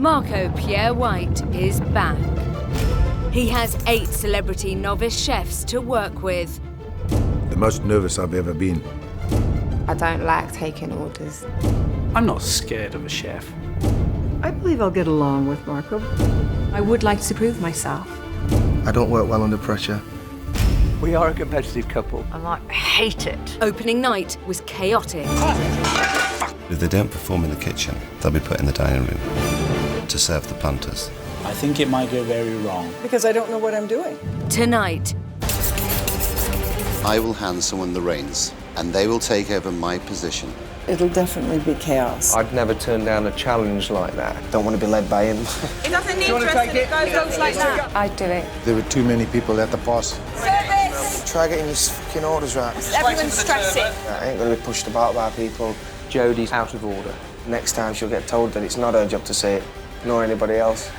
Marco Pierre White is back. He has 8 celebrity novice chefs to work with. The most nervous I've ever been. I don't like taking orders. I'm not scared of a chef. I believe I'll get along with Marco. I would like to prove myself. I don't work well under pressure. We are a competitive couple. I might hate it. Opening night was chaotic. If they don't perform in the kitchen, they'll be put in the dining room to serve the punters. I think it might go very wrong. Because I don't know what I'm doing. Tonight, I will hand someone the reins, and they will take over my position. It'll definitely be chaos. I'd never turn down a challenge like that. Don't want to be led by him. It doesn't need dressing, it goes like that. I'd do it. There were too many people at the pause. Service! Try getting your fucking orders right. Everyone's stressing. I ain't going to be pushed about by people. Jody's out of order. Next time she'll get told that it's not her job to say it, nor anybody else.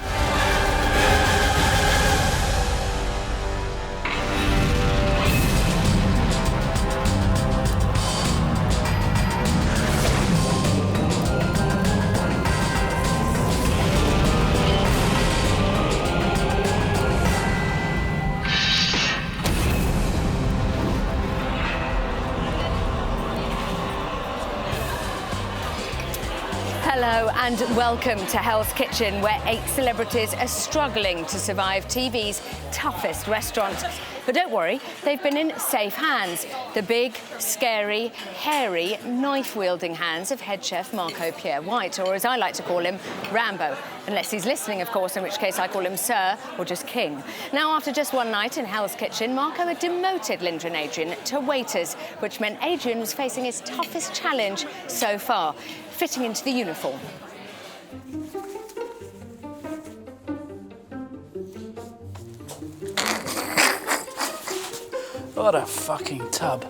hello and welcome to Hell's Kitchen, where 8 celebrities are struggling to survive TV's toughest restaurant. But don't worry, they've been in safe hands. The big, scary, hairy, knife-wielding hands of head chef Marco Pierre White, or as I like to call him, Rambo. Unless he's listening, of course, in which case I call him Sir or just King. Now, after just one night in Hell's Kitchen, Marco had demoted Linda and Adrian to waiters, which meant Adrian was facing his toughest challenge so far, fitting into the uniform. What a fucking tub.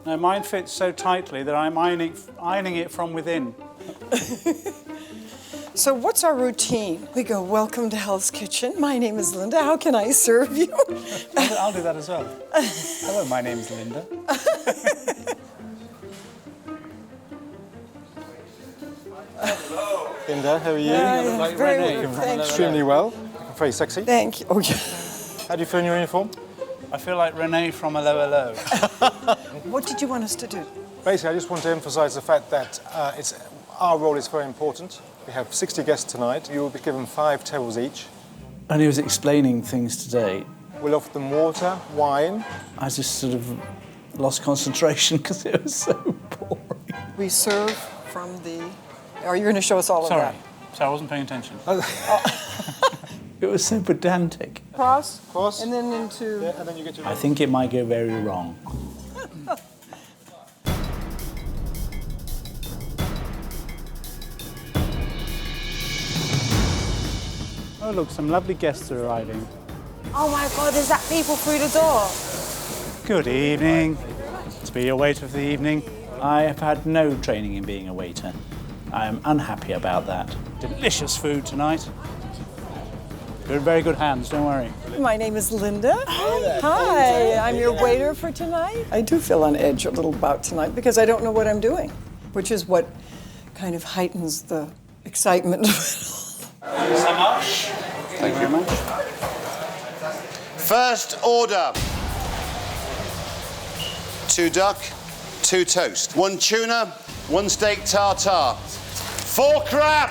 No, mine fits so tightly that I'm ironing it from within. So what's our routine? We go, welcome to Hell's Kitchen. My name is Linda. How can I serve you? I'll do that as well. Hello, my name's Linda. Hello. Linda, how are you? Like very well, thank you. Extremely well. Very sexy. Thank you. Oh, yeah. How do you feel in your uniform? I feel like Renee from Hello Hello. What did you want us to do? Basically, I just want to emphasise the fact that our role is very important. We have 60 guests tonight. You will be given 5 tables each. And he was explaining things today. We'll offer them water, wine. I just sort of lost concentration because it was so boring. We serve from the... Are you going to show us all of that? Sorry, I wasn't paying attention. It was so pedantic. Cross, and then into... Yeah, and then you get your... I think it might go very wrong. Oh, look, some lovely guests are arriving. Oh my God, is that people through the door? Good evening. To be a waiter for the evening. I have had no training in being a waiter. I am unhappy about that. Delicious food tonight. You're in very good hands, don't worry. My name is Linda. Hi, I'm your waiter for tonight. I do feel on edge a little about tonight because I don't know what I'm doing, which is what kind of heightens the excitement of it all. Thank you so much. Thank you very much. First order. 2 duck, 2 toast. 1 tuna, 1 steak tartare. 4 crab.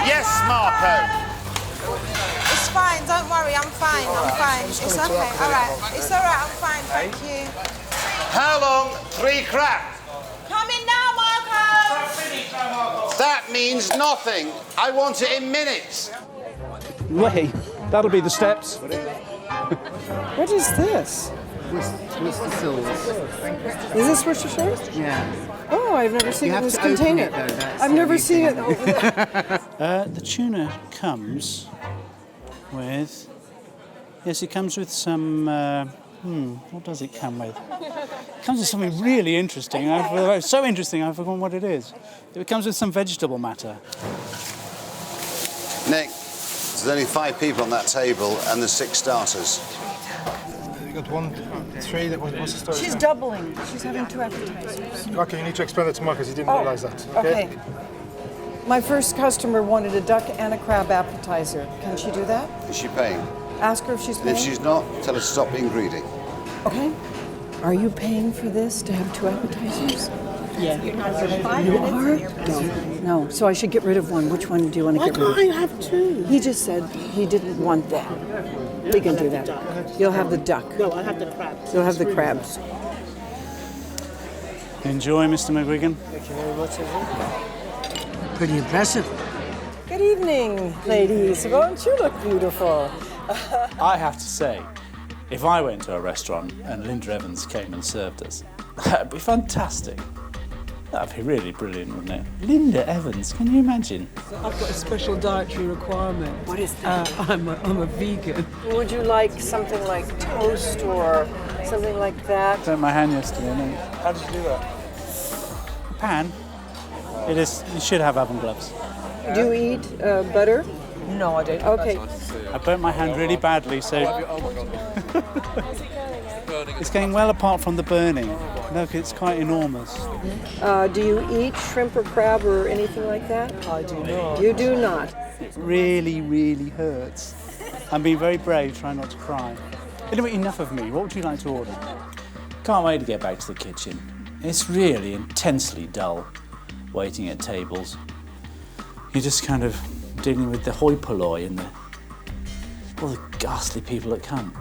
Yes, Marco. It's fine, don't worry, I'm fine, I'm fine. It's okay, all right. It's all right, I'm fine, thank you. How long? 3 crab. Coming now, Marco! That means nothing. I want it in minutes. Way, that'll be the steps. What is this? Worcester sauce. Is this Worcestershire sauce? Yeah. Oh, I've never seen it in this container. I've never seen it over there. The tuna comes with... Yes, it comes with some... what does it come with? It comes with something really interesting. So interesting, I've forgotten what it is. It comes with some vegetable matter. Nick, there's only 5 people on that table and there's 6 starters. You got 1, 3, what's the story? She's doubling. She's having 2 appetizers. Okay, you need to explain that to Marcus, he didn't realise that. Okay. My first customer wanted a duck and a crab appetizer. Can she do that? Is she paying? Ask her if she's paying. If she's not, tell her to stop being greedy. Okay. Are you paying for this to have 2 appetizers? Yeah. You are? No. So I should get rid of one. Which one do you want to get rid of? Why can't I have 2? He just said he didn't want that. We can do that. You'll have the duck. No, I'll have the crabs. You'll have the crabs. Enjoy, Mr. McGuigan. Thank you very much, everyone. Pretty impressive. Good evening, ladies. Won't you look beautiful? I have to say, if I went to a restaurant and Linda Evans came and served us, that'd be fantastic. That'd be really brilliant, wouldn't it? Linda Evans, can you imagine? I've got a special dietary requirement. What is that? I'm a vegan. Would you like something like toast or something like that? Burnt my hand yesterday, no? How did you do that? Pan? It is. You should have oven gloves. Do you eat butter? No, I don't. Okay. I burnt my hand really badly, so... It's going well apart from the burning. Look, it's quite enormous. Do you eat shrimp or crab or anything like that? I do not. You do not. It really, really hurts. I'm being very brave, trying not to cry. Anyway, enough of me. What would you like to order? Can't wait to get back to the kitchen. It's really intensely dull, waiting at tables. You're just kind of dealing with the hoi polloi and all the ghastly people that come.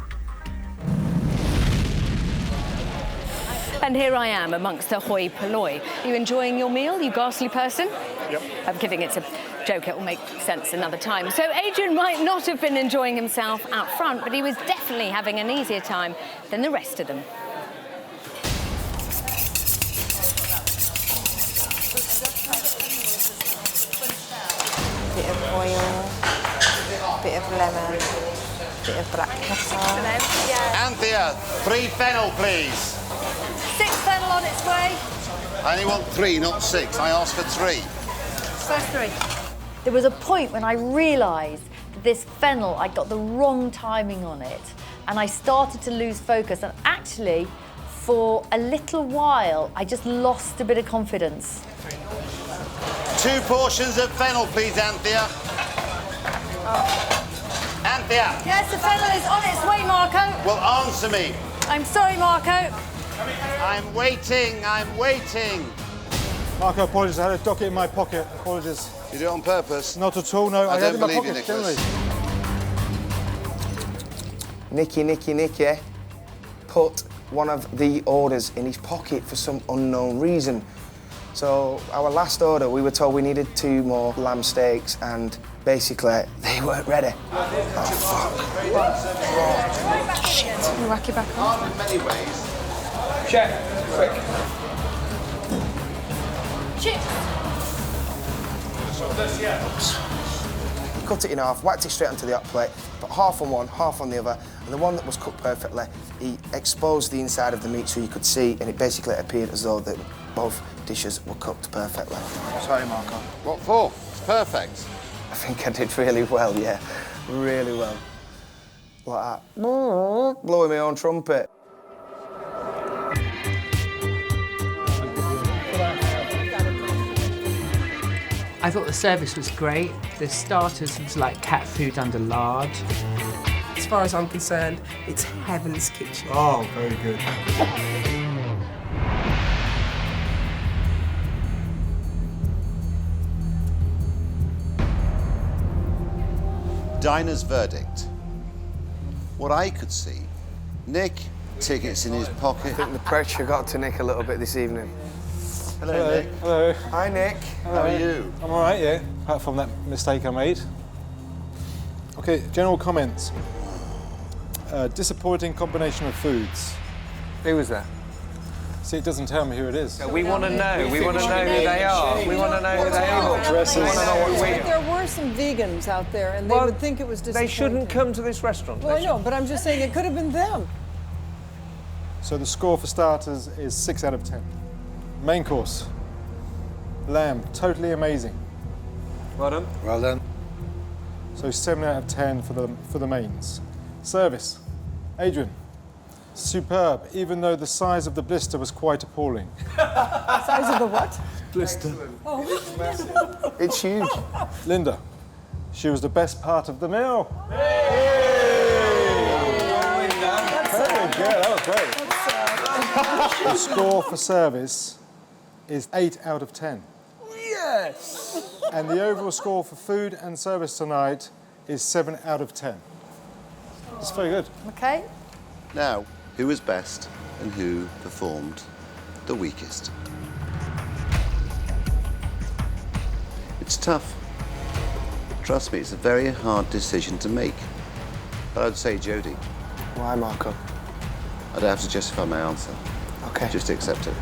And here I am amongst the hoi polloi. Are you enjoying your meal, you ghastly person? Yep. I'm kidding, it's a joke, it will make sense another time. So Adrian might not have been enjoying himself out front, but he was definitely having an easier time than the rest of them. Bit of oil, bit of lemon, bit of black pepper. Anthea, 3 fennel, please. 6 fennel on its way. I only want 3, not 6. I asked for 3. First 3. There was a point when I realised that this fennel, I got the wrong timing on it, and I started to lose focus, and actually, for a little while, I just lost a bit of confidence. 2 portions of fennel, please, Anthea. Anthea. Yes, the fennel is on its way, Marco. Well, answer me. I'm sorry, Marco. I'm waiting. Marco, apologies. I had a docket in my pocket. Apologies. You do it on purpose? Not at all, no. I had don't it in my believe you, pocket, Nicholas. generally. Nicky put one of the orders in his pocket for some unknown reason. So our last order, we were told we needed 2 more lamb steaks, and basically they weren't ready. Oh, fuck. Shit. You whack it back on. In many ways. Chef, quick. Chips. He cut it in half, whacked it straight onto the hot plate, put half on one, half on the other, and the one that was cooked perfectly, he exposed the inside of the meat so you could see, and it basically appeared as though that both dishes were cooked perfectly. Sorry, Marco. What for? It's perfect. I think I did really well, yeah. Really well. Like that. Blowing my own trumpet. I thought the service was great. The starters was like cat food under lard. As far as I'm concerned, it's heaven's kitchen. Oh, very good. Diner's verdict. What I could see, Nick, tickets in his pocket. I think the pressure got to Nick a little bit this evening. Hello, Nick. Hello. Hi, Nick. How are you? I'm all right, yeah, apart from that mistake I made. OK, general comments. Disappointing combination of foods. Who was that? See, it doesn't tell me who it is. We want to know. We want to know who they are. We want to know who they are. We want to know what we... There were some vegans out there, and they would think it was disappointing. They shouldn't come to this restaurant. Well, I know, but I'm just saying it could have been them. So the score for starters is 6 out of 10. Main course. Lamb, totally amazing. Well done. Well done. So 7 out of 10 for the mains. Service. Adrian. Superb, even though the size of the blister was quite appalling. Size of the what? blister. Oh. It's huge. Linda, she was the best part of the meal. Very good, that was great. The score for service is 8 out of 10. Yes! And the overall score for food and service tonight is 7 out of 10. It's very good. Okay. Now, who was best and who performed the weakest? It's tough. Trust me, it's a very hard decision to make. But I'd say Jody. Why, Marco? I don't have to justify my answer. Okay. Just accept it.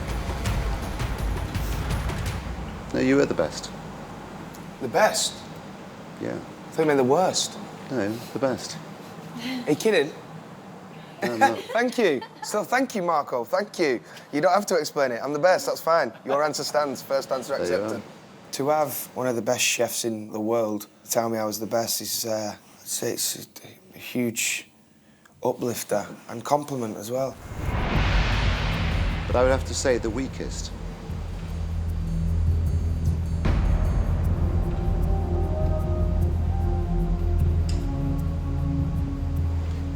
No, you were the best. The best? Yeah. I thought you meant the worst. No, the best. Are you kidding? No, I'm not. Thank you. So thank you, Marco. Thank you. You don't have to explain it. I'm the best. That's fine. Your answer stands. First answer There you accepted. are. To have one of the best chefs in the world tell me I was the best is, I'd say it's a huge uplifter and compliment as well. But I would have to say the weakest.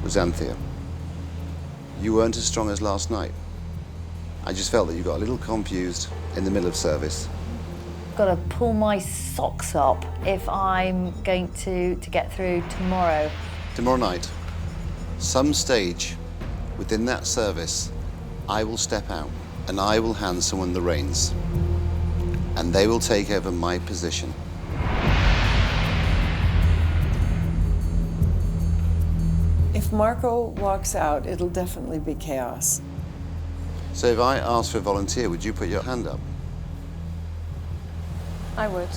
Was Anthea. You weren't as strong as last night. I just felt that you got a little confused in the middle of service. Got to pull my socks up if I'm going to get through tomorrow. Tomorrow night, some stage within that service, I will step out and I will hand someone the reins. And they will take over my position. If Marco walks out, it'll definitely be chaos. So if I asked for a volunteer, would you put your hand up? I would.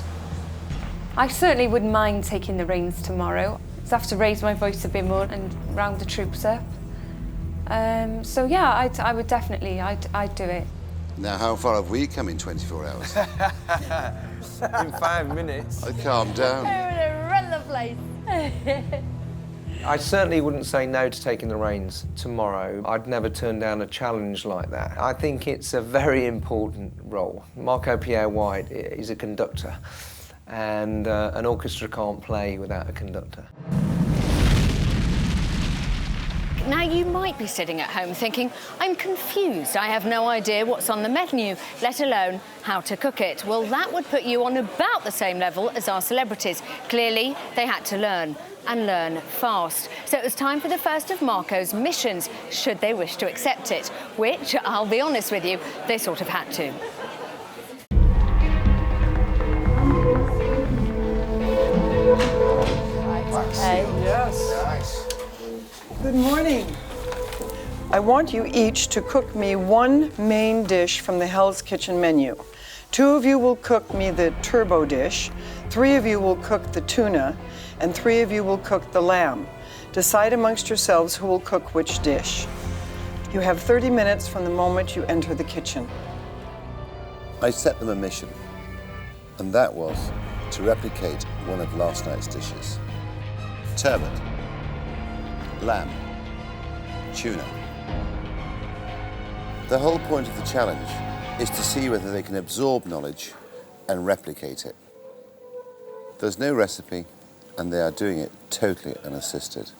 I certainly wouldn't mind taking the reins tomorrow. I'd have to raise my voice a bit more and round the troops up. So yeah, I would definitely, I'd do it. Now, how far have we come in 24 hours? In 5 minutes. Calm down. We're gonna run the place. I certainly wouldn't say no to taking the reins tomorrow. I'd never turn down a challenge like that. I think it's a very important role. Marco Pierre White is a conductor, and an orchestra can't play without a conductor. Now, you might be sitting at home thinking, I'm confused. I have no idea what's on the menu, let alone how to cook it. Well, that would put you on about the same level as our celebrities. Clearly, they had to learn, and learn fast. So it was time for the first of Marco's missions, should they wish to accept it, which, I'll be honest with you, they sort of had to. Okay. Yes. Nice. Good morning. I want you each to cook me one main dish from the Hell's Kitchen menu. 2 of you will cook me the turbo dish, 3 of you will cook the tuna, and 3 of you will cook the lamb. Decide amongst yourselves who will cook which dish. You have 30 minutes from the moment you enter the kitchen. I set them a mission, and that was to replicate one of last night's dishes. Turbot, lamb, tuna. The whole point of the challenge is to see whether they can absorb knowledge and replicate it. There's no recipe, and they are doing it totally unassisted.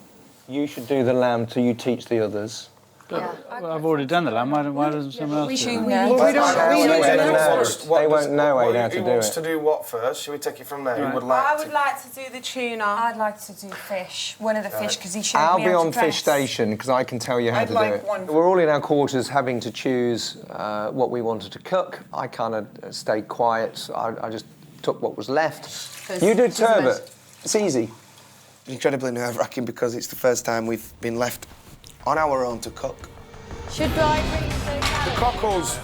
You should do the lamb till you teach the others. Well, I've already done the lamb. Why doesn't someone else do it? They won't know how to Who do wants it. to do what first? Shall we take it from there? Right. Who would like I to? would like to do the tuna. I'd like to do fish. One of the fish, because he showed I'll me be how on to dress. fish station because I can tell you how I'd to like do it. one. We're all in our quarters having to choose what we wanted to cook. I kind of stayed quiet. I just took what was left. You do turbot. It's easy. Incredibly nerve-wracking because it's the first time we've been left on our own to cook. Should I bring the cockles.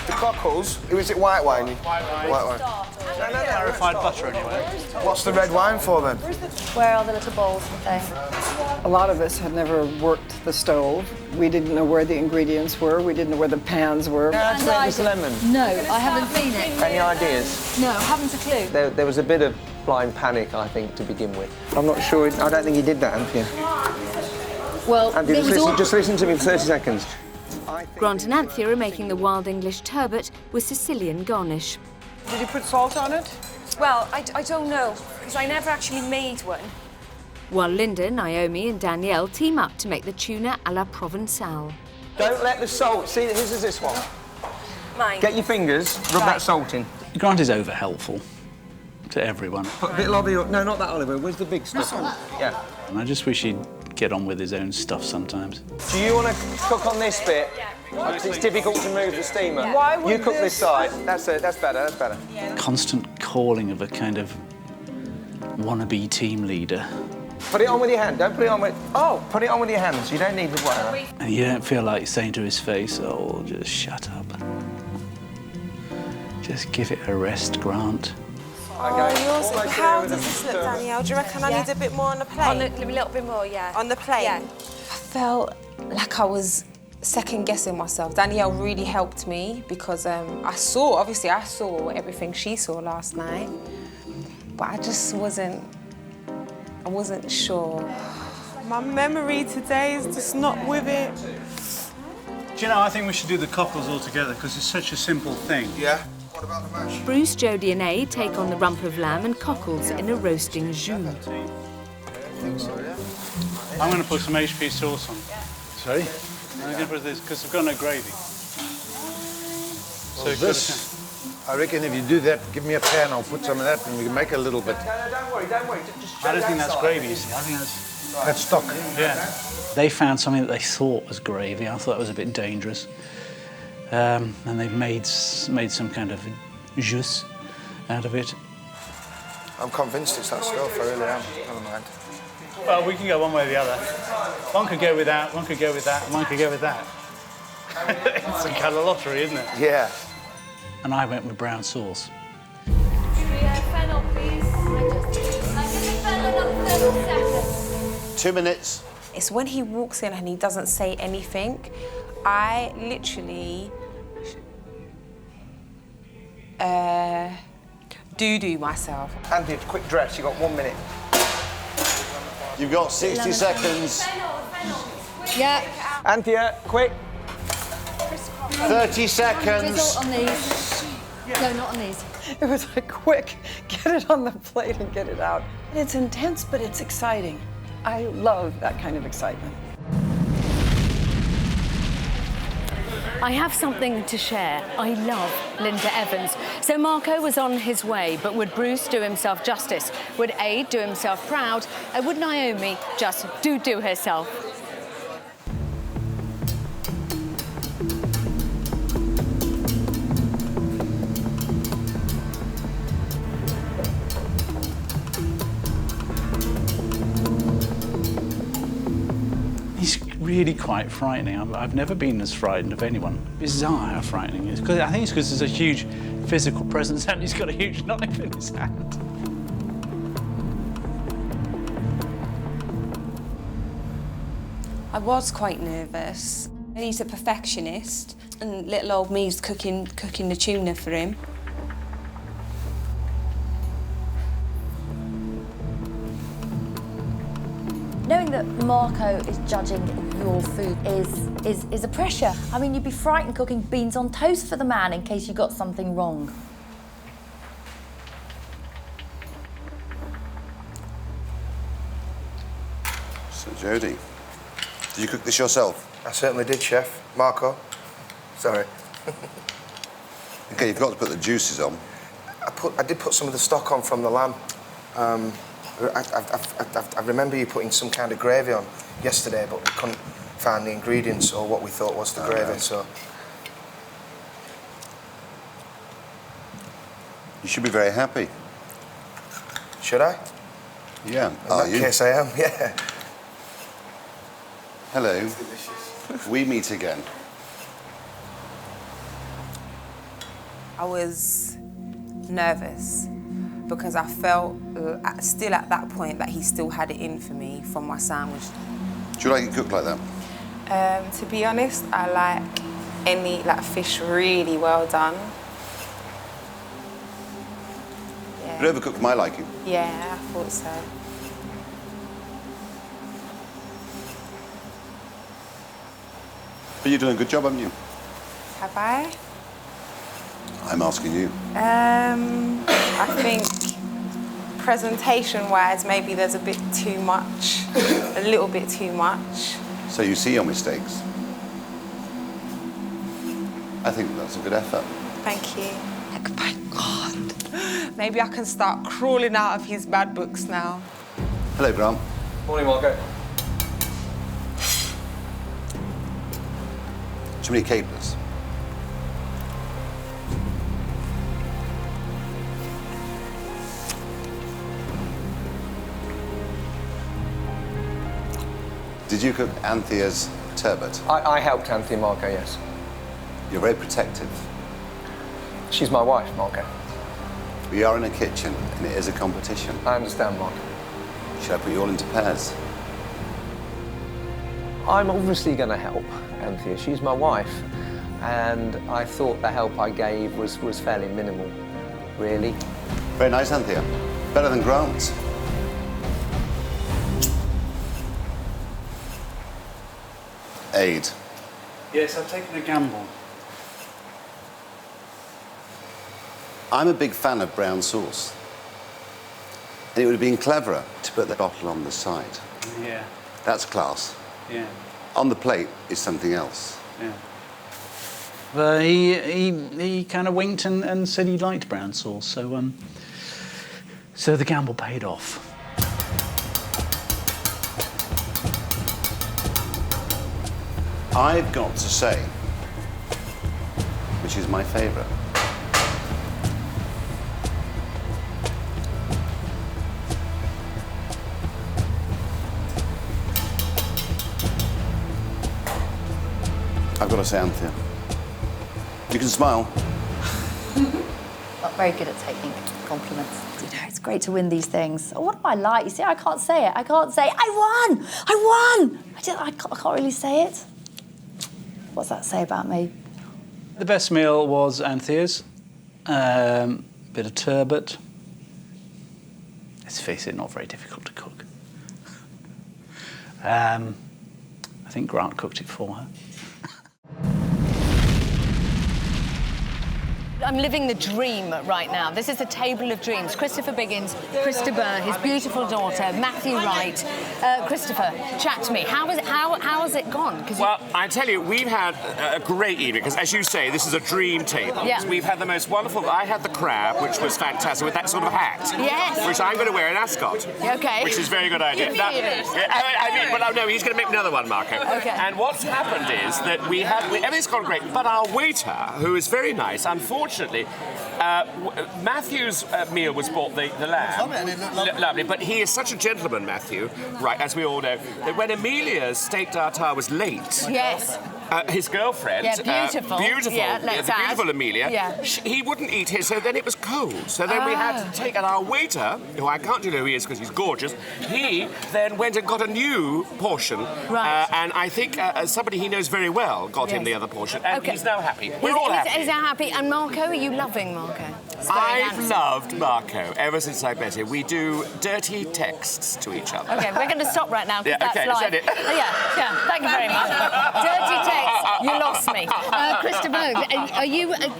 Who is it? White wine. White wine. Clarified butter anyway. What's the red wine for then? Where are the little bowls and things? A lot of us had never worked the stove. We didn't know where the ingredients were. We didn't know where the pans were. How to make this lemon? No, I haven't seen it. Any ideas? No, haven't a clue. There was a bit of blind panic, I think, to begin with. I'm not sure. I don't think he did that, Anthea. Well, Anthea, it was all... just listen to me for 30 seconds. Grant and Anthea are making the wild English turbot with Sicilian garnish. Did you put salt on it? Well, I don't know, because I never actually made one. While Linda, Niomi and Danielle team up to make the tuna à la Provençale. Don't let the salt... See, this is this one. Mine. Get your fingers, rub that salt in. Grant is over helpful to everyone. Put a bit of olive oil. No, not that olive oil. Where's the big stuff? Yeah. And I just wish he'd get on with his own stuff sometimes. Do you want to cook on this bit? It's difficult to move the steamer. Why would you cook this this- side. That's it. That's better. That's better. Constant calling of a kind of wannabe team leader. Put it on with your hand. Don't put it on with... Oh, put it on with your hands. You don't need the whatever. And you don't feel like saying to his face, oh, just shut up. Just give it a rest, Grant. Oh, yours. How does this look, Danielle? Do you reckon I need a bit more on the plate? A little bit more, yeah. On the plate? Yeah. I felt like I was second-guessing myself. Danielle really helped me because I saw everything she saw last night, but I just wasn't sure. My memory today is just not with it. Do you know, I think we should do the cockles all together because it's such a simple thing. Yeah? What about the mash? Bruce, Jody and Aid take on the rump of lamb and cockles in a roasting jus. I'm going to put some HP sauce on. Sorry? I'm going to put this because I've got no gravy. Well, this, I reckon if you do that, give me a pan, I'll put some of that and we can make a little bit. No, don't worry. Just I don't think that's gravy, you see. I think That's stock. Yeah. They found something that they thought was gravy. I thought it was a bit dangerous. And they've made some kind of jus out of it. I'm convinced it's that stuff, I really am. Never mind. Well, we can go one way or the other. One could go with that, one could go with that, and one could go with that. It's a kind of lottery, isn't it? Yeah. And I went with brown sauce. Fennel, please. 2 minutes. It's when he walks in and he doesn't say anything. I literally do myself. Andy, quick dress. You got 1 minute. You've got 60 seconds. Yeah. Anthea, quick. 30 seconds. Drizzle on these. No, not on these. It was like, quick, get it on the plate and get it out. It's intense, but it's exciting. I love that kind of excitement. I have something to share. I love Linda Evans. So Marco was on his way, but would Bruce do himself justice? Would Aid do himself proud? And would Niomi just do herself? He's really quite frightening. I've never been as frightened of anyone. Bizarre how frightening he is. I think it's because there's a huge physical presence and he's got a huge knife in his hand. I was quite nervous. He's a perfectionist, and little old me's cooking the tuna for him. Knowing that Marco is judging your food is a pressure. I mean, you'd be frightened cooking beans on toast for the man in case you got something wrong. So, Jody, did you cook this yourself? I certainly did, Chef. Marco. Sorry. OK, you've got to put the juices on. I did put some of the stock on from the lamb. I remember you putting some kind of gravy on yesterday, but we couldn't find the ingredients or what we thought was the gravy, right. so... You should be very happy. Should I? Yeah. In that case, I am, yeah. Hello. We meet again. I was nervous because I felt still at that point that he still had it in for me from my sandwich. Do you like it cooked like that? To be honest, I like any fish really well done. Yeah. But overcooked for my liking. Yeah, I thought so. But you've done a good job, haven't you? Have I? I'm asking you. I think presentation-wise, maybe there's a bit too much, a little bit too much. So you see your mistakes. I think that's a good effort. Thank you. Like, my God. Maybe I can start crawling out of his bad books now. Hello, Grant. Morning, Marco. Too many capers. Did you cook Anthea's turbot? I helped Anthea, Marco, yes. You're very protective. She's my wife, Marco. We are in a kitchen, and it is a competition. I understand, Marco. Should I put you all into pairs? I'm obviously going to help Anthea. She's my wife. And I thought the help I gave was fairly minimal, really. Very nice, Anthea. Better than Grant's. Aid. Yes, I've taken a gamble. I'm a big fan of brown sauce. And it would have been cleverer to put the bottle on the side. Yeah. That's class. Yeah. On the plate is something else. Yeah. But he kind of winked and said he liked brown sauce, so the gamble paid off. I've got to say, which is my favourite. I've got to say, Anthea, you can smile. Not very good at taking compliments. You know, it's great to win these things. Oh, what do I like? You see, I can't say it. I can't say, I won! I won! I can't really say it. What's that say about me? The best meal was Anthea's. Bit of turbot. Let's face it, not very difficult to cook. I think Grant cooked it for her. I'm living the dream right now. This is the table of dreams. Christopher Biggins, Christopher, his beautiful daughter, Matthew Wright. Christopher, chat to me. How has it gone? Well, I tell you, we've had a great evening, because as you say, this is a dream table. Yeah. We've had the most wonderful... I had the crab, which was fantastic, with that sort of hat. Yes. Which I'm going to wear in Ascot. Okay. Which is a very good idea. You Now, feel it. no, he's going to make me another one, Marco. Okay. And what's happened is that everything's gone great, but our waiter, who is very nice, unfortunately, Matthew's meal was bought the lamb. Lovely, but he is such a gentleman, Matthew, right, as we all know, that when Amelia's steak tartare was late... Yes. His girlfriend, beautiful, yeah, let's the beautiful add. Amelia, yeah. He wouldn't eat his, so then it was cold. So then we had to take, and our waiter, who I can't tell you who he is because he's gorgeous, he then went and got a new portion. Right. And I think somebody he knows very well got him the other portion, and he's now happy. We're all happy. He's now happy. And Marco, are you loving Marco? I've loved Marco ever since I met him. We do dirty texts to each other. Okay, we're going to stop right now because Yeah, that's okay, live. is that it? Yeah, thank you very much. Dirty text, you lost me. Christopher,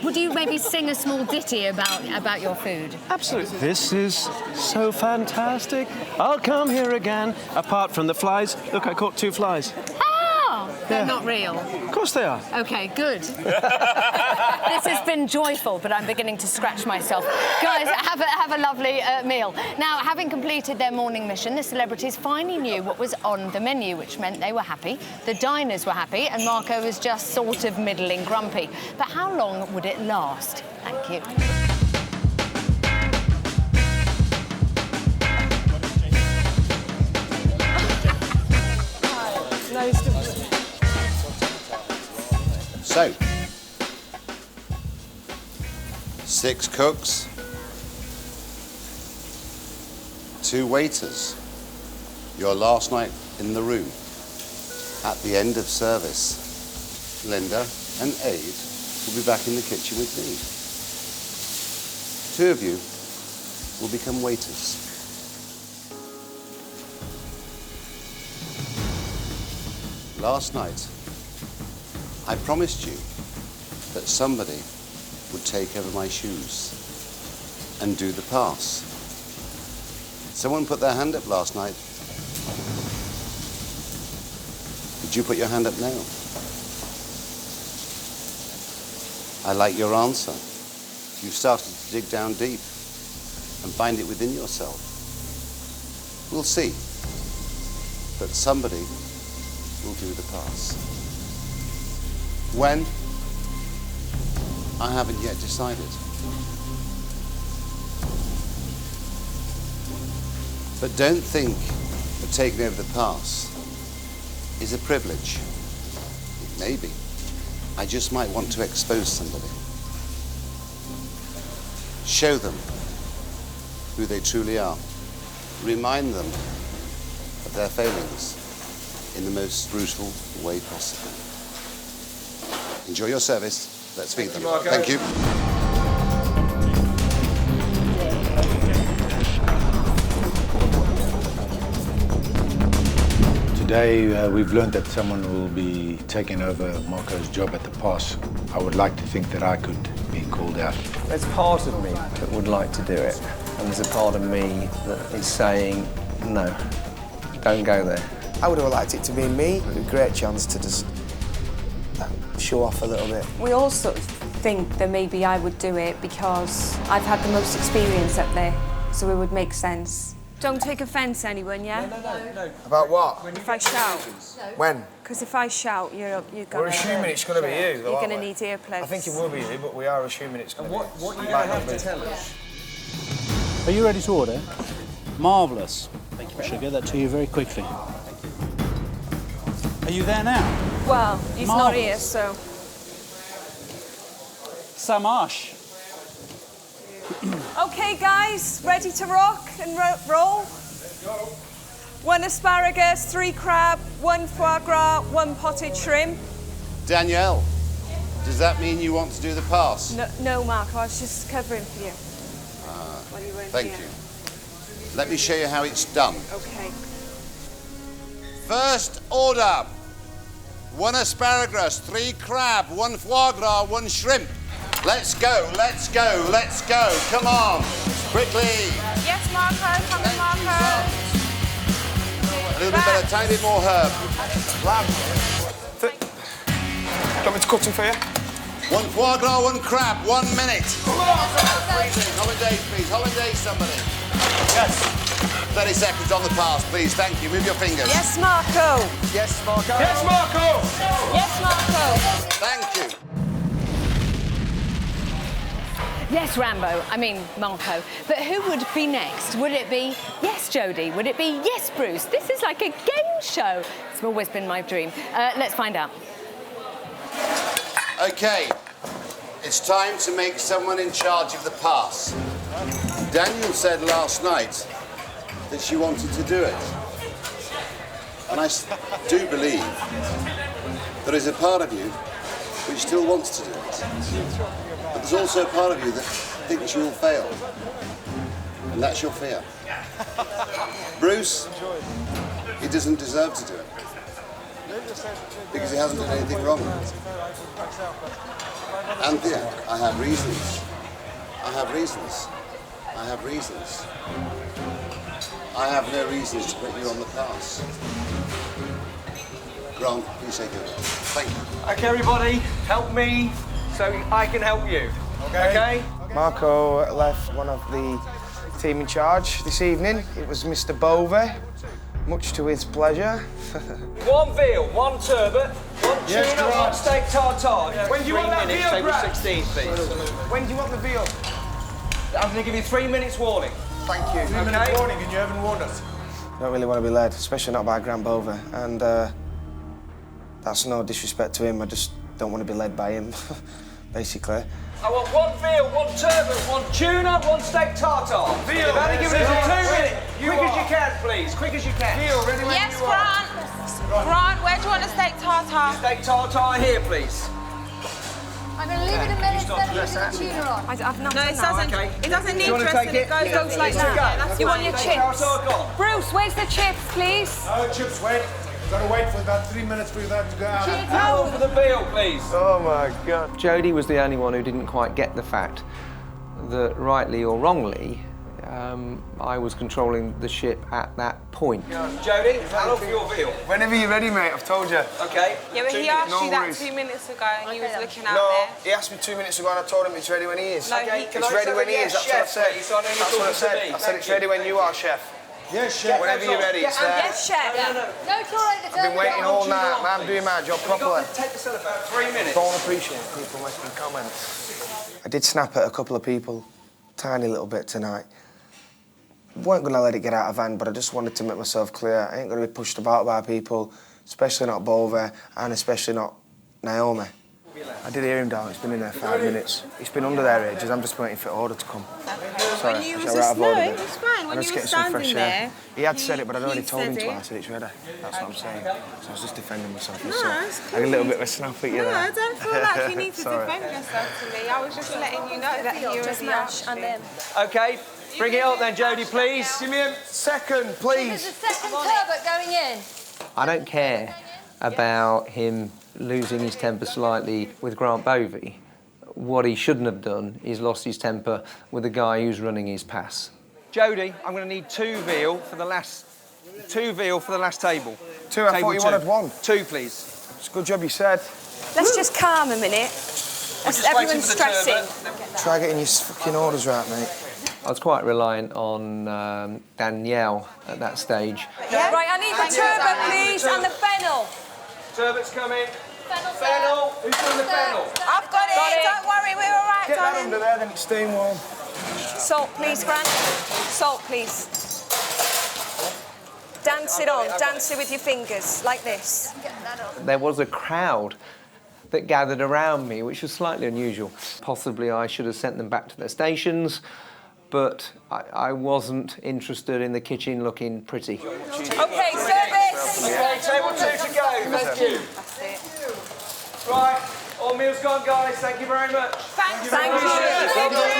would you maybe sing a small ditty about your food? Absolutely. This is so fantastic. I'll come here again. Apart from the flies. Look, I caught 2 flies. They're not real. Of course they are. Okay, good. This has been joyful, but I'm beginning to scratch myself. Guys, have a lovely meal. Now, having completed their morning mission, the celebrities finally knew what was on the menu, which meant they were happy, the diners were happy, and Marco was just sort of middling grumpy. But how long would it last? Thank you. Nice to meet you. So, 6 cooks, 2 waiters. Your last night in the room. At the end of service, Linda and Aid will be back in the kitchen with me. 2 of you will become waiters. Last night, I promised you that somebody would take over my shoes and do the pass. Someone put their hand up last night. Would you put your hand up now? I like your answer. You've started to dig down deep and find it within yourself. We'll see. But somebody will do the pass. When? I haven't yet decided. But don't think that taking over the pass is a privilege. It may be. I just might want to expose somebody. Show them who they truly are. Remind them of their failings in the most brutal way possible. Enjoy your service. Let's feed them. Thank you. Today, we've learned that someone will be taking over Marco's job at the pass. I would like to think that I could be called out. There's part of me that would like to do it, and there's a part of me that is saying, no, don't go there. I would have liked it to be me. A great chance to just show off a little bit. We all sort of think that maybe I would do it because I've had the most experience up there, so it would make sense. Don't take offence, anyone, yeah? No. About what? If I shout. When? Because if I shout, you're gonna... We're assuming it's going to be you, though, You're aren't going to we? need earplugs. I think it will be you, but we are assuming it's going to be you. What are you going to have to tell us? Are you ready to order? Marvellous. Thank you. I shall get that to you very quickly. Are you there now? Well, he's not here, so... Samash. OK, guys, ready to rock and roll? Let's go. 1 asparagus, 3 crab, 1 foie gras, 1 potted shrimp. Danielle, does that mean you want to do the pass? No, Mark, I was just covering for you. While you weren't Thank here. you. Let me show you how it's done. OK. First order. 1 asparagus, 3 crab, 1 foie gras, 1 shrimp. Let's go, let's go, let's go. Come on, quickly. Yes, Marco, come on, Marco. A little bit better, tiny bit more herb. Lamb. Do you want me to cut them for you? 1 foie gras, 1 crab, 1 minute. Hollandaise, please. Hollandaise, somebody. Yes. 30 seconds on the pass, please. Thank you. Move your fingers. Yes, Marco. Yes, Marco. Yes, Marco. Yes, Marco. Thank you. Yes, Rambo. I mean, Marco. But who would be next? Would it be yes, Jody? Would it be yes, Bruce? This is like a game show. It's always been my dream. Let's find out. Okay. It's time to make someone in charge of the pass. Danielle said last night that she wanted to do it. And I do believe there is a part of you which still wants to do it. But there's also a part of you that thinks you'll fail. And that's your fear. Bruce, he doesn't deserve to do it. Because he hasn't done anything wrong. Anthea, I have reasons. I have reasons. I have reasons. I have no reasons to put you on the pass. Grant, please take over. Thank you. OK, everybody, help me so I can help you. OK? Marco left one of the team in charge this evening. It was Mr. Bovey, much to his pleasure. 1 veal, 1 turbot, 1 tuna, 1 steak tartare. When do you want that veal, table Brad? 16, please. When do you want the veal? I'm going to give you 3 minutes warning. Thank you. 3 minute warning and you haven't warned us. Don't really want to be led, especially not by Grant Bovey. And that's no disrespect to him. I just don't want to be led by him, basically. I want 1 veal, 1 turbot, 1 tuna, 1 steak tartare. Veal. You've only given us a 2 minute. Quick as you can, please. Quick as you can. Veal, ready when Yes, you are. Grant. Grant, where do you want a steak tartare? Steak tartare here, please. I'm going to leave it a minute, then leave the tuna on. I've not No, done it that. doesn't. It doesn't need you want to dressing. take It goes like Let's that. go. Yeah, that's You want fine. your Steak chips? tartare gone. Bruce, where's the chips, please? No, chips wet. Gotta wait for about 3 minutes for that to go out. Harold for the veal, please. Oh my God. Jody was the only one who didn't quite get the fact that, rightly or wrongly, I was controlling the ship at that point. Jody, Harold for your veal. Whenever you're ready, mate, I've told you. Okay. Yeah, but he asked you that worries. 2 minutes ago and you was looking out No, there. he asked me 2 minutes ago and I told him it's ready when he is. No, okay. he- It's ready when he is, that's what I said. Please, I know you're That's what I talking to said. me. I said it's ready when you are, chef. Yes, chef. Whenever you're ready, it's there. Yes, chef. No, it's all right. I've been waiting all night, man. I'm doing my job properly. Take this in about 3 minutes. Don't appreciate people making comments. I did snap at a couple of people, tiny little bit tonight. Weren't going to let it get out of hand, but I just wanted to make myself clear. I ain't going to be pushed about by people, especially not Bovey, and especially not Niomi. I did hear him down. It's been in there 5 minutes. It's been under there ages. I'm just waiting for the order to come. Sorry, When you I was shall just, out of order no, a bit. it's fine. When I'm you just were getting some fresh standing air. there, He had said it, but I'd already he told him said it. twice. I said it's ready. That's what I'm saying. So I was just defending myself. No, So it's I had a little bit of a snap at you No, there. I don't feel like you need to Sorry. defend yourself to me. I was just letting you know that you were smash and then. Okay, bring it up then, Jody, please. Give me a second, please. There's a second turbot going in. I don't care about him losing his temper slightly with Grant Bovey. What he shouldn't have done is lost his temper with the guy who's running his pass. Jody, I'm going to need 2 veal for the last table. 2? I thought you wanted 1. 2, please. It's a good job you said. Let's just calm a minute. Everyone's stressing. Try getting your fucking orders right, mate. I was quite reliant on Danielle at that stage. Yeah. Right, I need the turbot, please, and the fennel. Turbot's coming. Fennel. Who's doing the fennel? I've got it. Don't worry, we're all right, Get that darling. under there, then it's staying warm. Salt, please, Gran. Salt, please. Dance it on. Dance it with your fingers, like this. There was a crowd that gathered around me, which was slightly unusual. Possibly I should have sent them back to their stations, but I wasn't interested in the kitchen looking pretty. Okay, service. Okay, table 2 to go. Thank you. That's it. Right, all meals gone, guys. Thank you very much. Thank you. Well done.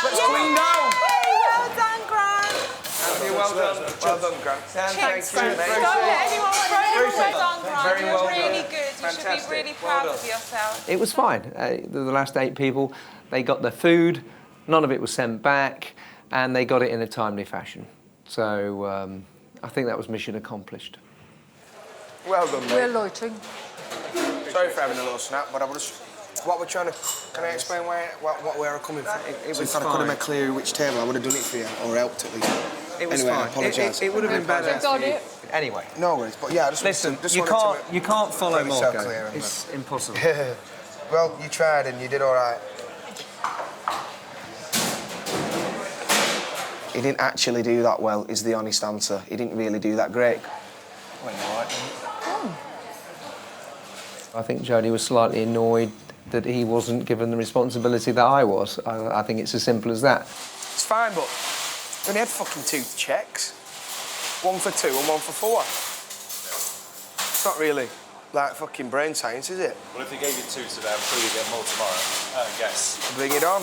Let's clean down. Well done, Gran. Anthony, well done. Well done, Grant. Dan, Cheers, thank you. Gran. Don't let anyone well done, Gran. Very well You're really done. good. You should Fantastic. be really Well proud done. of yourself. It was fine. The last 8 people, they got their food. None of it was sent back, and they got it in a timely fashion. So I think that was mission accomplished. Well done, mate. We're loitering. Sorry for having a little snap, but I was what we're trying to. Can I explain where I'm coming from? It So was if I could have fine. made clear which table, I would have done it for you, or helped at least. It was Anyway, I fine. apologise. It would have been better. Got it. Anyway, No worries, but yeah, I just listen, just you wanted can't follow make myself Marco. clear on It's impossible. to. Well, you tried and you did all right. He didn't actually do that well, is the honest answer. He didn't really do that great. I think Jody was slightly annoyed that he wasn't given the responsibility that I was. I think it's as simple as that. It's fine, but we only had fucking 2 checks. 1 for 2 and 1 for 4. It's not really like fucking brain science, is it? Well, if they gave you 2 today, I'm sure you get more tomorrow. I guess. Bring it on.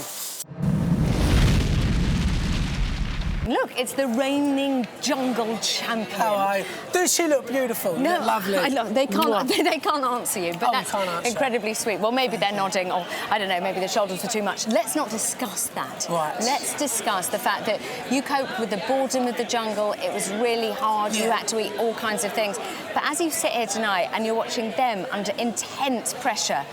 Look, it's the reigning jungle champion. How does she look beautiful? No, lovely. I love, they can't. Mwah. They can't answer you, but Oh, that's can't answer. incredibly sweet. Well, maybe they're nodding, or I don't know, maybe the shoulders are too much. Let's not discuss that. Right. Let's discuss the fact that you coped with the boredom of the jungle. It was really hard. You had to eat all kinds of things. But as you sit here tonight and you're watching them under intense pressure,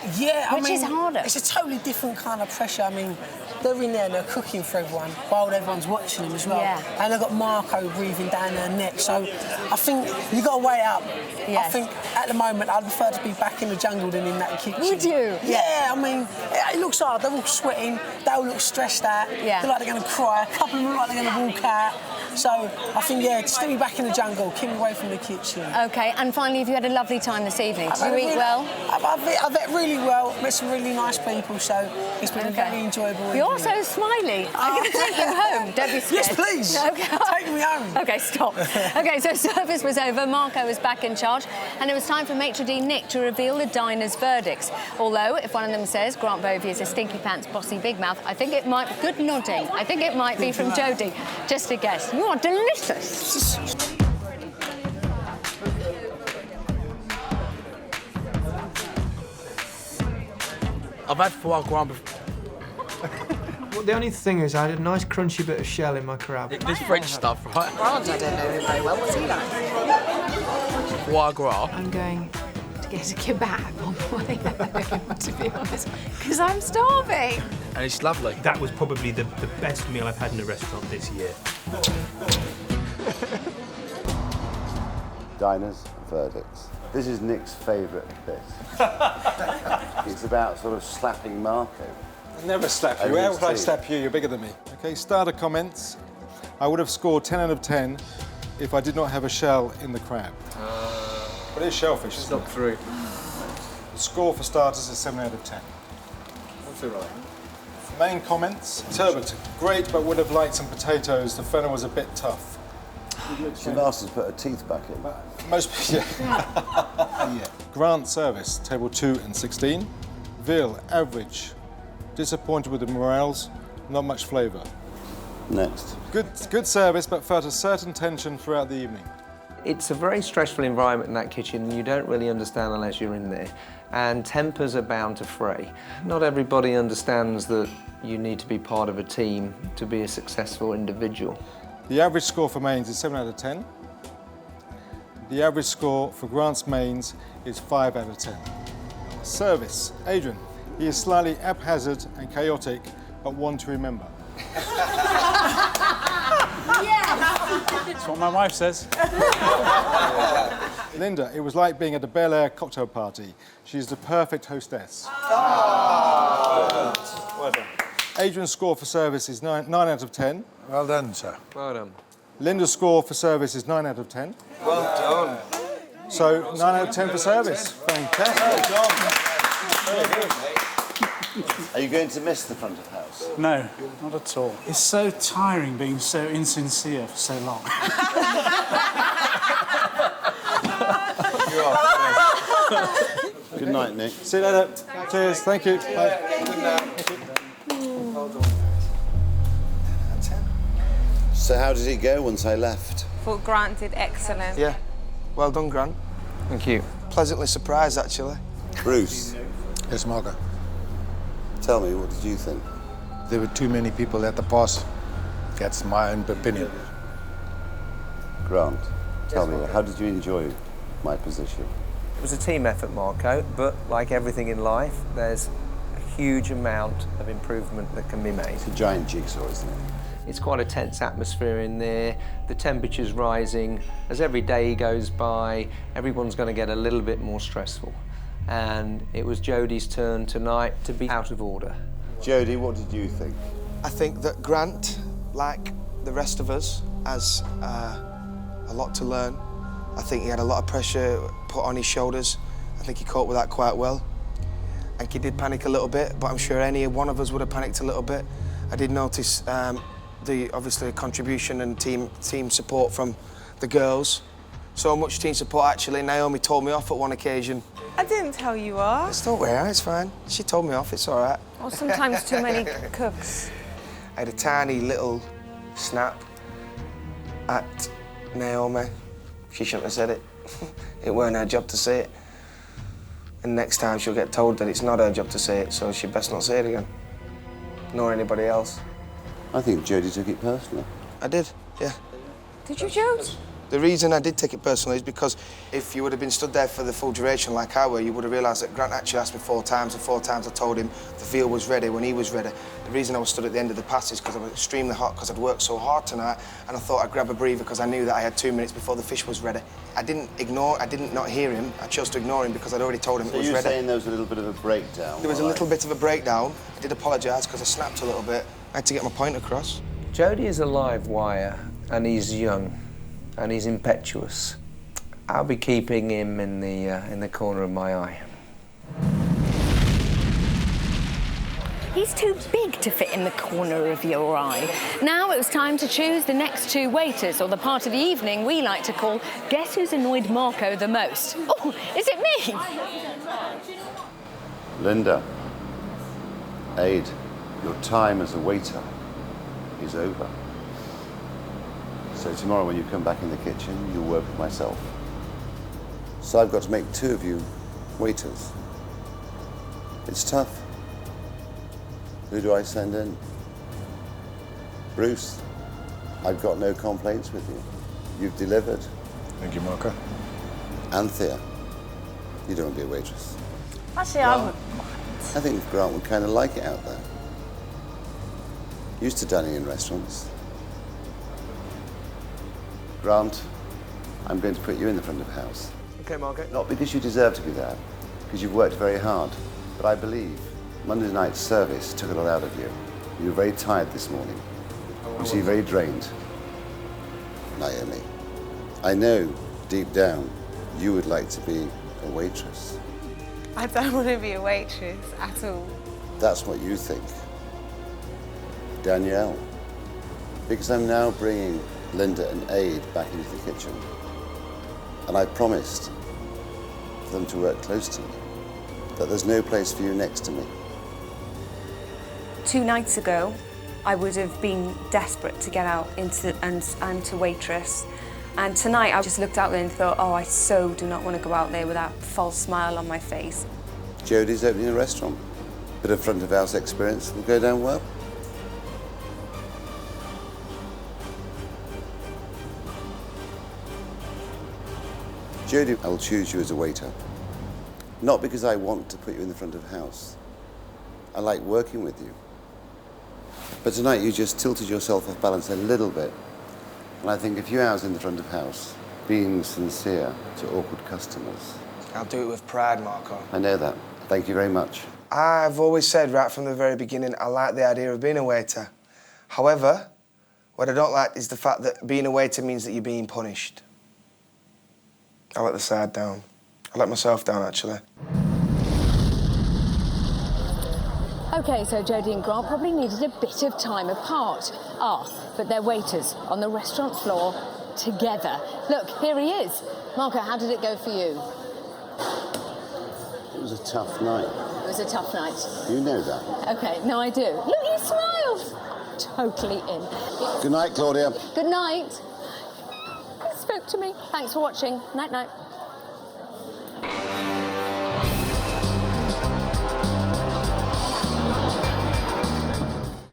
which is harder? It's a totally different kind of pressure. I mean, they're in there and they're cooking for everyone while everyone's watching them as well. Yeah. And they've got Marco breathing down their neck. So I think you've got to weigh it up. Yes. I think at the moment I'd prefer to be back in the jungle than in that kitchen. Would you? Yeah, I mean, it looks hard. They're all sweating. They all look stressed out. Yeah. They look like they're going to cry. A couple of them look like they're going to walk out. So I think, yeah, just get me back in the jungle. Keep me away from the kitchen. Okay, and finally, have you had a lovely time this evening? Did you eat well? I've ate really well. Met some really nice people, so it's been a very enjoyable evening. You're so smiley. I'm going to take you home. Don't be scared. Yes, please. Okay. Take me home. Okay, stop. Okay, so service was over. Marco was back in charge, and it was time for Maitre d' Nick to reveal the diners' verdicts. Although, if one of them says Grant Bovey is a stinky pants, bossy big mouth, I think it might. Good nodding. I think it might be from Jody. Just a guess. You are delicious. I've had foie gras before. Well, the only thing is, I had a nice crunchy bit of shell in my crab. This French stuff, right? Grant, I don't know him very well. What's he like? Foie gras. I'm going to get a kebab on the way home, to be honest, because I'm starving. And it's lovely. That was probably the best meal I've had in a restaurant this year. Diners' verdicts. This is Nick's favourite bit. It's about sort of slapping Marco. I never slap you. Over Where his would I teeth. slap you? You're bigger than me. Okay, starter comments. I would have scored 10 out of 10 if I did not have a shell in the crab. But it's shellfish. It's not through. The score for starters is 7 out of 10. That's all right. Main comments. Turbot, great, but would have liked some potatoes. The fennel was a bit tough. She've asked us to put her teeth back in. Most, yeah. Yeah. Grant service, table 2 and 16. Veal, average. Disappointed with the morels, not much flavour. Next. Good service, but felt a certain tension throughout the evening. It's a very stressful environment in that kitchen. You don't really understand unless you're in there. And tempers are bound to fray. Not everybody understands that you need to be part of a team to be a successful individual. The average score for mains is 7 out of 10. The average score for Grant's mains is 5 out of 10. Service, Adrian. He is slightly haphazard and chaotic, but one to remember. That's what my wife says. Linda, it was like being at a Bel Air cocktail party. She's the perfect hostess. Well done. Adrian's score for service is 9 out of 10. Well done, sir. Well done. Linda's score for service is 9 out of 10. Well done. So 9 out of 10 for service. Fantastic. Very good. Are you going to miss the front of house? No, not at all. It's so tiring being so insincere for so long. Good night, Nick. See you later. Cheers. Thank you. Bye. So how did it go once I left? Thought Grant did excellent. Yeah. Well done, Grant. Thank you. Pleasantly surprised, actually. Bruce. Yes, Marco. Tell me, what did you think? There were too many people at the pass. That's my own opinion. Grant, tell me, how did you enjoy my position? It was a team effort, Marco, but like everything in life, there's a huge amount of improvement that can be made. It's a giant jigsaw, isn't it? It's quite a tense atmosphere in there. The temperature's rising. As every day goes by, everyone's going to get a little bit more stressful. And it was Jody's turn tonight to be out of order. Jody, what did you think? I think that Grant, like the rest of us, has a lot to learn. I think he had a lot of pressure put on his shoulders. I think he coped with that quite well. I think he did panic a little bit, but I'm sure any one of us would have panicked a little bit. I did notice the obviously contribution and team support from the girls. So much team support, actually. Niomi told me off at one occasion. I didn't tell you off. It's not where, it's fine. She told me off, it's all right. Or sometimes too many cooks. I had a tiny little snap at Niomi. She shouldn't have said it. It weren't her job to say it. And next time she'll get told that it's not her job to say it, so she best not say it again. Nor anybody else. I think Jody took it personally. I did, yeah. Did you, Jode? The reason I did take it personally is because if you would have been stood there for the full duration like I were, you would have realised that Grant actually asked me 4 times, and 4 times I told him the veal was ready when he was ready. The reason I was stood at the end of the pass is because I was extremely hot, because I'd worked so hard tonight, and I thought I'd grab a breather because I knew that I had 2 minutes before the fish was ready. I didn't not hear him. I chose to ignore him because I'd already told him it was ready. So you're saying there was a little bit of a breakdown? There was a little bit of a breakdown. I did apologise because I snapped a little bit. I had to get my point across. Jody is a live wire, and he's young, and he's impetuous. I'll be keeping him in the corner of my eye. He's too big to fit in the corner of your eye. Now it was time to choose the next 2 waiters, or the part of the evening we like to call Guess Who's Annoyed Marco the Most? Oh, is it me? Linda, Aid, your time as a waiter is over. So tomorrow when you come back in the kitchen, you'll work with myself. So I've got to make 2 of you waiters. It's tough. Who do I send in? Bruce, I've got no complaints with you. You've delivered. Thank you, Marco. Anthea, you don't want to be a waitress. Actually, I would. I think Grant would kind of like it out there. Used to dining in restaurants. Grant, I'm going to put you in the front of house. Okay, Marco. Not because you deserve to be there, because you've worked very hard, but I believe Monday night's service took a lot out of you. You were very tired this morning. You seem very drained. Niomi, I know deep down you would like to be a waitress. I don't want to be a waitress at all. That's what you think. Danielle, because I'm now bringing Linda and Aid back into the kitchen, and I promised for them to work close to me, that there's no place for you next to me. 2 nights ago, I would have been desperate to get out and to waitress. And tonight, I just looked out there and thought, oh, I so do not want to go out there with that false smile on my face. Jody's opening a restaurant. Bit of front of house experience will go down well. Jody, I will choose you as a waiter. Not because I want to put you in the front of house. I like working with you. But tonight you just tilted yourself off balance a little bit. And I think a few hours in the front of house, being sincere to awkward customers. I'll do it with pride, Marco. I know that. Thank you very much. I've always said right from the very beginning, I like the idea of being a waiter. However, what I don't like is the fact that being a waiter means that you're being punished. I let the side down. I let myself down, actually. OK, so Jody and Grant probably needed a bit of time apart. But they're waiters on the restaurant floor together. Look, here he is. Marco, how did it go for you? It was a tough night. It was a tough night. You know that. OK, no, I do. Look, he smiles. Totally in. Good night, Claudia. Good night. He spoke to me. Thanks for watching. Night-night.